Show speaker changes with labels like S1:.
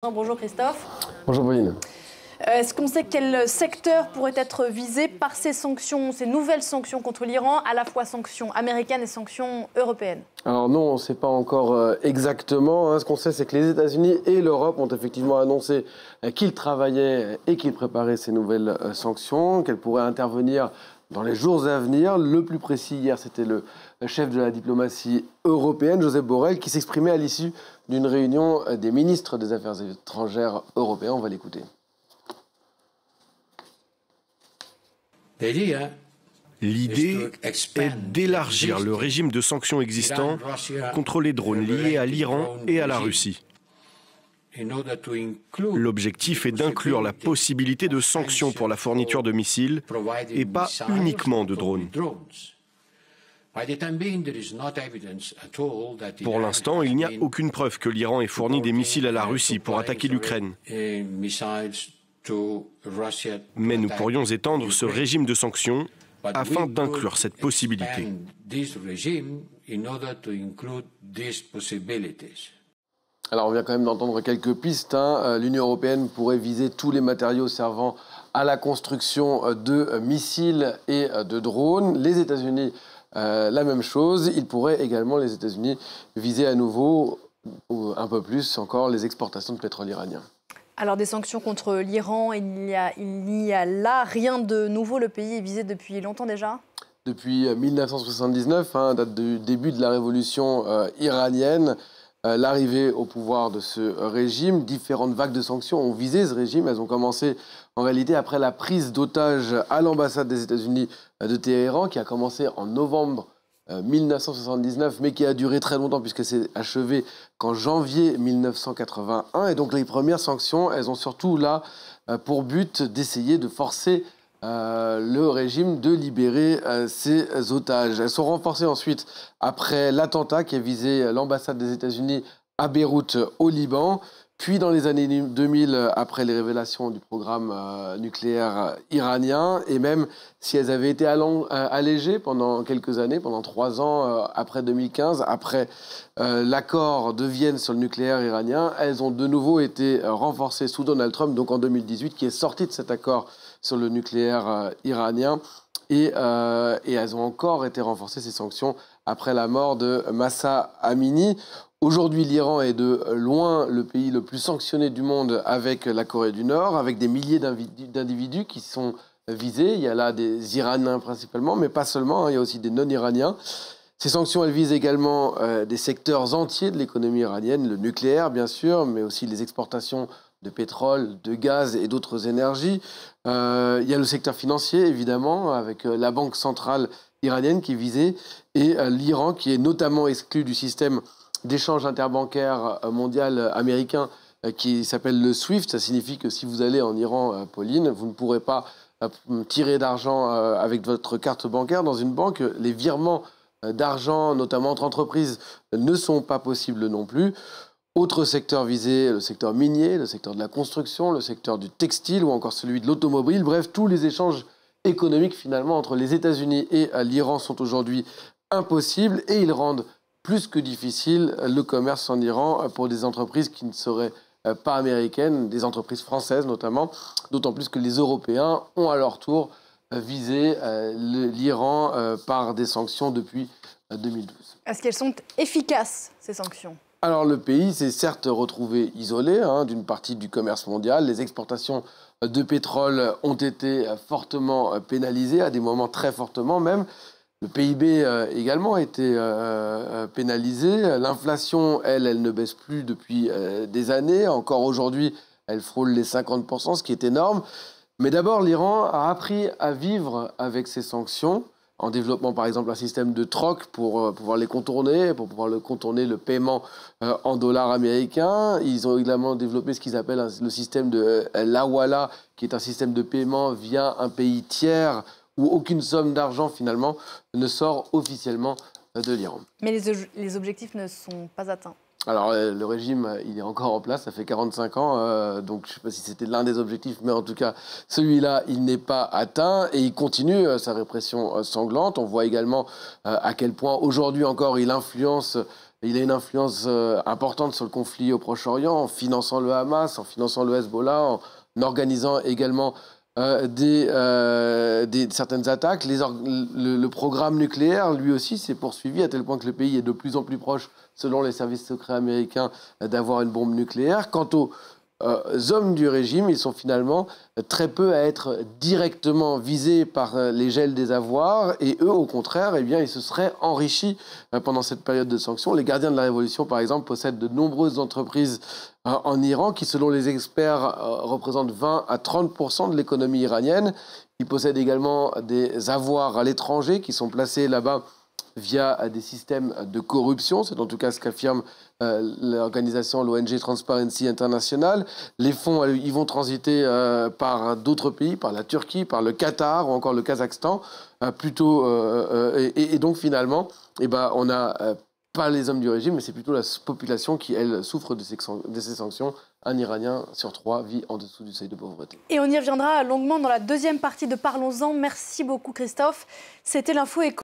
S1: Bonjour Christophe.
S2: Bonjour Pauline.
S1: Est-ce qu'on sait quel secteur pourrait être visé par ces sanctions, ces nouvelles sanctions contre l'Iran, à la fois sanctions américaines et sanctions européennes?
S2: Alors non, on ne sait pas encore exactement. Ce qu'on sait, c'est que les États-Unis et l'Europe ont effectivement annoncé qu'ils travaillaient et qu'ils préparaient ces nouvelles sanctions, qu'elles pourraient intervenir dans les jours à venir. Le plus précis hier, c'était le chef de la diplomatie européenne, Josep Borrell, qui s'exprimait à l'issue d'une réunion des ministres des Affaires étrangères européens. On va l'écouter.
S3: L'idée est d'élargir le régime de sanctions existant contre les drones liés à l'Iran et à la Russie. L'objectif est d'inclure la possibilité de sanctions pour la fourniture de missiles et pas uniquement de drones. Pour l'instant, il n'y a aucune preuve que l'Iran ait fourni des missiles à la Russie pour attaquer l'Ukraine. Mais nous pourrions étendre ce régime de sanctions afin d'inclure cette possibilité.
S2: Alors on vient quand même d'entendre quelques pistes. L'Union européenne pourrait viser tous les matériaux servant à la construction de missiles et de drones. Les États-Unis, la même chose. Ils pourraient également, les États-Unis, viser à nouveau, ou un peu plus encore, les exportations de pétrole iranien.
S1: Alors des sanctions contre l'Iran, il n'y a là rien de nouveau. Le pays est visé depuis longtemps déjà?
S2: Depuis 1979, date du début de la révolution iranienne, l'arrivée au pouvoir de ce régime. Différentes vagues de sanctions ont visé ce régime. Elles ont commencé en réalité après la prise d'otages à l'ambassade des États-Unis de Téhéran, qui a commencé en novembre 1979, mais qui a duré très longtemps puisque c'est achevé qu'en janvier 1981. Et donc les premières sanctions, elles ont surtout là pour but d'essayer de forcer le régime de libérer ses otages. Elles sont renforcées ensuite après l'attentat qui a visé l'ambassade des États-Unis à Beyrouth au Liban. Puis dans les années 2000, après les révélations du programme nucléaire iranien, et même si elles avaient été allégées pendant quelques années, pendant 3 ans après 2015, après l'accord de Vienne sur le nucléaire iranien, elles ont de nouveau été renforcées sous Donald Trump, donc en 2018, qui est sorti de cet accord sur le nucléaire iranien. Et elles ont encore été renforcées, ces sanctions, après la mort de Mahsa Amini. Aujourd'hui, l'Iran est de loin le pays le plus sanctionné du monde avec la Corée du Nord, avec des milliers d'individus qui sont visés. Il y a là des Iraniens principalement, mais pas seulement, il y a aussi des non-Iraniens. Ces sanctions, elles visent également des secteurs entiers de l'économie iranienne, le nucléaire bien sûr, mais aussi les exportations de pétrole, de gaz et d'autres énergies. Il y a le secteur financier, évidemment, avec la banque centrale iranienne qui est visée, et l'Iran qui est notamment exclu du système d'échange interbancaire mondial américain qui s'appelle le SWIFT. Ça signifie que si vous allez en Iran, Pauline, vous ne pourrez pas tirer d'argent avec votre carte bancaire dans une banque. Les virements d'argent, notamment entre entreprises, ne sont pas possibles non plus. Autres secteurs visés, le secteur minier, le secteur de la construction, le secteur du textile ou encore celui de l'automobile. Bref, tous les échanges économiques finalement entre les États-Unis et l'Iran sont aujourd'hui impossibles et ils rendent plus que difficile le commerce en Iran pour des entreprises qui ne seraient pas américaines, des entreprises françaises notamment, d'autant plus que les Européens ont à leur tour visé l'Iran par des sanctions depuis 2012.
S1: Est-ce qu'elles sont efficaces, ces sanctions ?
S2: Alors le pays s'est certes retrouvé isolé d'une partie du commerce mondial. Les exportations de pétrole ont été fortement pénalisées, à des moments très fortement même. Le PIB également a été pénalisé. L'inflation, elle ne baisse plus depuis des années. Encore aujourd'hui, elle frôle les 50%, ce qui est énorme. Mais d'abord, l'Iran a appris à vivre avec ces sanctions, en développant par exemple un système de troc pour pouvoir les contourner, pour pouvoir contourner le paiement en dollars américains. Ils ont également développé ce qu'ils appellent le système de l'Hawala, qui est un système de paiement via un pays tiers, où aucune somme d'argent, finalement, ne sort officiellement de l'Iran.
S1: Mais les objectifs ne sont pas atteints.
S2: Alors, le régime, il est encore en place, ça fait 45 ans, donc je ne sais pas si c'était l'un des objectifs, mais en tout cas, celui-là, il n'est pas atteint, et il continue sa répression sanglante. On voit également à quel point, aujourd'hui encore, il influence Il a une influence importante sur le conflit au Proche-Orient, en finançant le Hamas, en finançant le Hezbollah, en organisant également certaines attaques. Le programme nucléaire, lui aussi, s'est poursuivi à tel point que le pays est de plus en plus proche, selon les services secrets américains, d'avoir une bombe nucléaire. Quant aux hommes du régime, ils sont finalement très peu à être directement visés par les gels des avoirs, et eux, au contraire, eh bien, ils se seraient enrichis pendant cette période de sanctions. Les gardiens de la révolution, par exemple, possèdent de nombreuses entreprises en Iran qui, selon les experts, représentent 20 à 30% de l'économie iranienne. Ils possèdent également des avoirs à l'étranger qui sont placés là-bas via des systèmes de corruption. C'est en tout cas ce qu'affirme l'organisation, l'ONG Transparency International. Les fonds, ils vont transiter par d'autres pays, par la Turquie, par le Qatar ou encore le Kazakhstan. Et donc finalement, on n'a pas les hommes du régime, mais c'est plutôt la population qui, elle, souffre de ces sanctions. Un Iranien sur 3 vit en dessous du seuil de pauvreté.
S1: Et on y reviendra longuement dans la deuxième partie de Parlons-en. Merci beaucoup Christophe. C'était l'info éco.